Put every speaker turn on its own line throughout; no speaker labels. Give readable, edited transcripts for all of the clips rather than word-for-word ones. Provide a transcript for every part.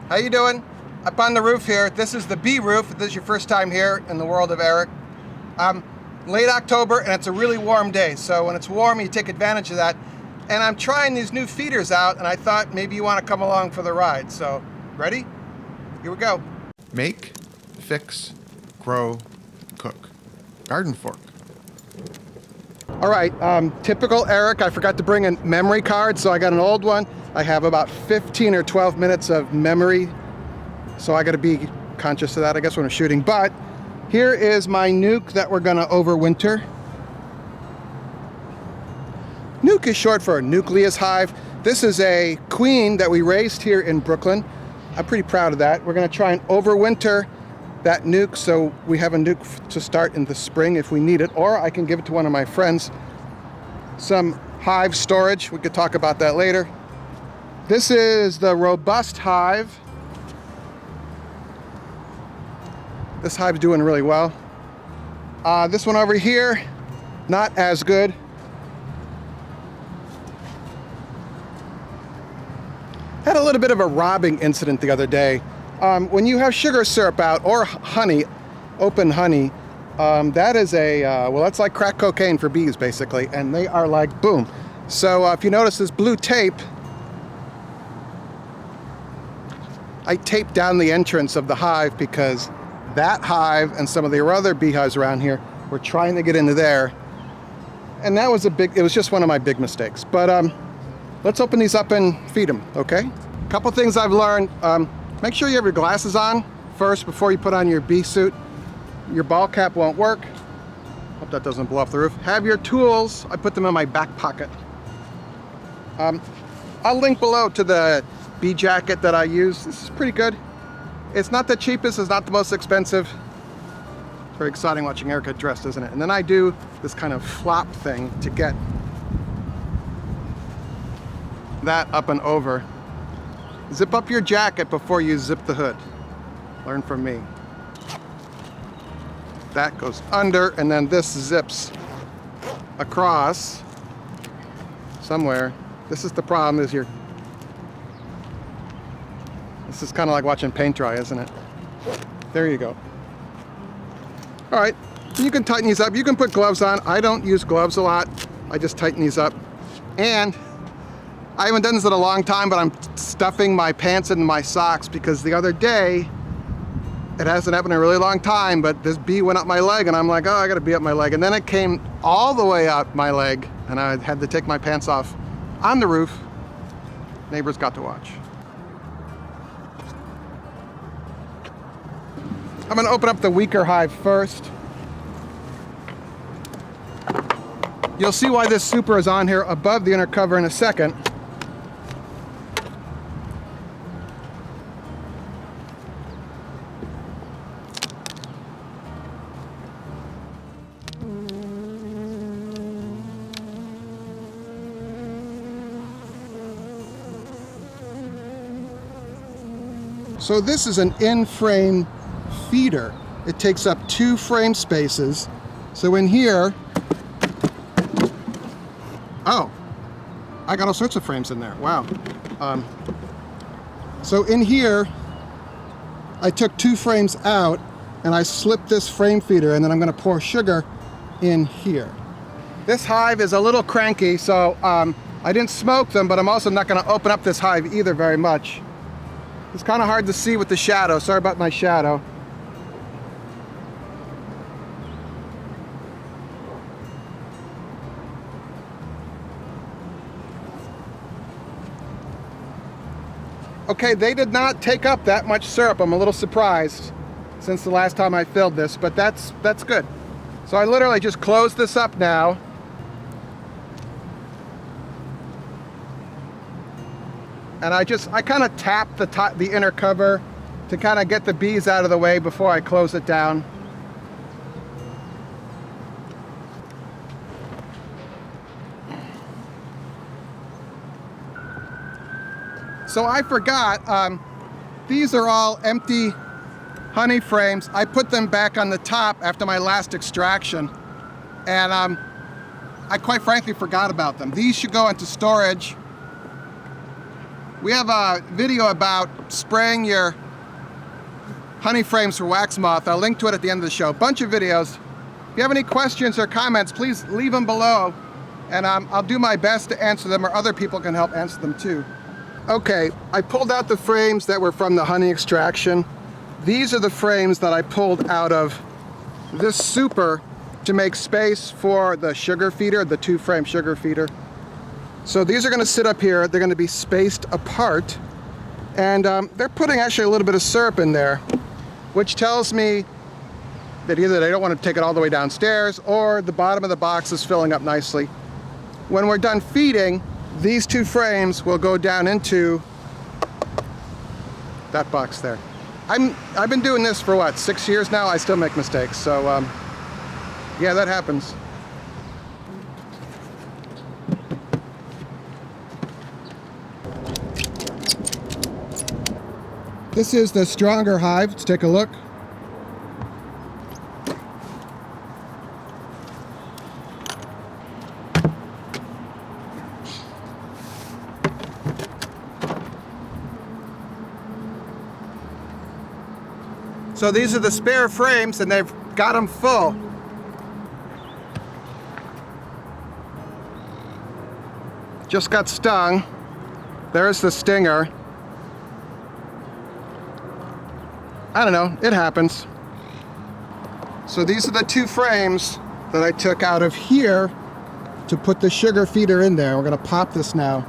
How you doing? Up on the roof here. This is the bee roof. If this is your first time here in the world of Eric. Late October and it's a really warm day. So when it's warm, you take advantage of that. And I'm trying these new feeders out and I thought maybe you want to come along for the ride. So, ready? Here we go.
Make, fix, grow, cook. GardenFork.
All right, typical Eric, I forgot to bring a memory card, so I got an old one. I have about 15 or 12 minutes of memory, so I gotta be conscious of that, I guess, when I'm shooting. But here is my nuke that we're gonna overwinter. Nuke is short for a nucleus hive. This is a queen that we raised here in Brooklyn. I'm pretty proud of that. We're gonna try and overwinter that nuke, so we have a nuke to start in the spring if we need it, or I can give it to one of my friends. Some hive storage, we could talk about that later. This is the robust hive. This hive's doing really well. This one over here, not as good. Had a little bit of a robbing incident the other day. When you have sugar syrup out or honey, open honey, that is well, that's like crack cocaine for bees basically, and they are like boom. So if you notice this blue tape, I taped down the entrance of the hive because that hive and some of the other beehives around here were trying to get into there. And that was it was just one of my big mistakes. But let's open these up and feed them, okay? A couple things I've learned. Make sure you have your glasses on first before you put on your bee suit. Your ball cap won't work. Hope that doesn't blow off the roof. Have your tools. I put them in my back pocket. I'll link below to the bee jacket that I use. This is pretty good. It's not the cheapest, it's not the most expensive. It's very exciting watching Erica dressed, isn't it? And then I do this kind of flop thing to get that up and over. Zip up your jacket before you zip the hood. Learn from me. That goes under, and then this zips across somewhere. This is the problem, is this is kind of like watching paint dry, isn't it? There you go. All right, you can tighten these up. You can put gloves on. I don't use gloves a lot. I just tighten these up. And I haven't done this in a long time, but I'm stuffing my pants into my socks because the other day, it hasn't happened in a really long time, but this bee went up my leg and I'm like, oh, I gotta bee up my leg. And then it came all the way up my leg and I had to take my pants off on the roof. Neighbors got to watch. I'm gonna open up the weaker hive first. You'll see why this super is on here above the inner cover in a second. So this is an in-frame feeder. It takes up 2 frame spaces. So in here, oh, I got all sorts of frames in there, wow. So in here, I took 2 frames out and I slipped this frame feeder and then I'm gonna pour sugar in here. This hive is a little cranky, so I didn't smoke them, but I'm also not gonna open up this hive either very much. It's kind of hard to see with the shadow. Sorry about my shadow. Okay, they did not take up that much syrup. I'm a little surprised since the last time I filled this, but that's good. So I literally just close this up now. And I kind of tap the inner cover to kind of get the bees out of the way before I close it down. So I forgot, these are all empty honey frames. I put them back on the top after my last extraction. And I quite frankly forgot about them. These should go into storage We have a video about spraying your honey frames for wax moth. I'll link to it at the end of the show. Bunch of videos. If you have any questions or comments, please leave them below, and I'll do my best to answer them, or other people can help answer them too. Okay, I pulled out the frames that were from the honey extraction. These are the frames that I pulled out of this super to make space for the sugar feeder, the 2-frame sugar feeder. So these are going to sit up here. They're going to be spaced apart, and they're putting actually a little bit of syrup in there, which tells me that either they don't want to take it all the way downstairs, or the bottom of the box is filling up nicely. When we're done feeding, these 2 frames will go down into that box there. I've been doing this for what, 6 years now? I still make mistakes, so yeah, that happens. This is the stronger hive. Let's take a look. So these are the spare frames, and they've got them full. Just got stung. There's the stinger. I don't know, it happens. So these are the 2 frames that I took out of here to put the sugar feeder in there. We're gonna pop this now.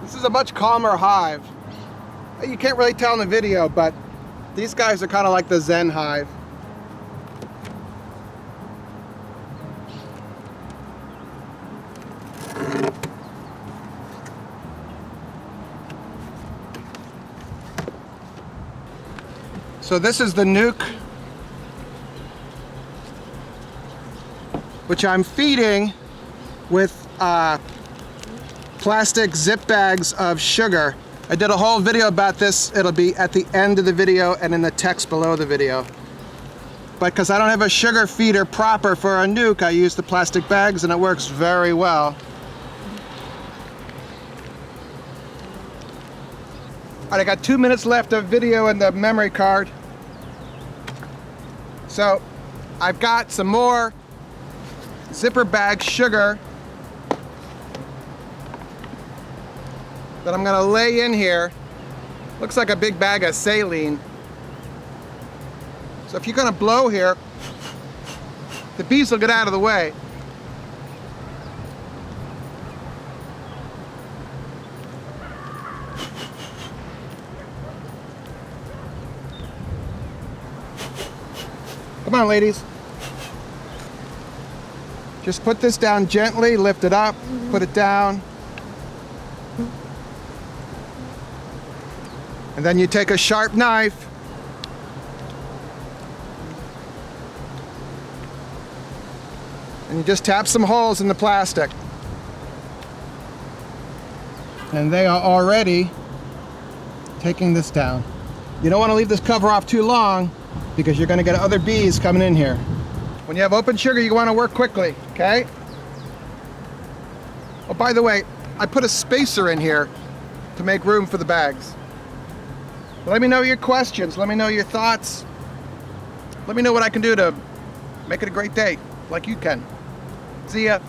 This is a much calmer hive. You can't really tell in the video, but these guys are kind of like the Zen hive. So this is the nuke, which I'm feeding with plastic zip bags of sugar. I did a whole video about this. It'll be at the end of the video and in the text below the video. But because I don't have a sugar feeder proper for a nuke, I use the plastic bags, and it works very well. All right, I got 2 minutes left of video in the memory card. So I've got some more zipper bag sugar that I'm gonna lay in here. Looks like a big bag of saline. So if you're gonna blow here, the bees will get out of the way. Come on, ladies. Just put this down gently, lift it up, put it down. And then you take a sharp knife and you just tap some holes in the plastic. And they are already taking this down. You don't want to leave this cover off too long because you're going to get other bees coming in here. When you have open sugar, you want to work quickly, okay? Oh, by the way, I put a spacer in here to make room for the bags. Let me know your questions. Let me know your thoughts. Let me know what I can do to make it a great day, like you can. See ya.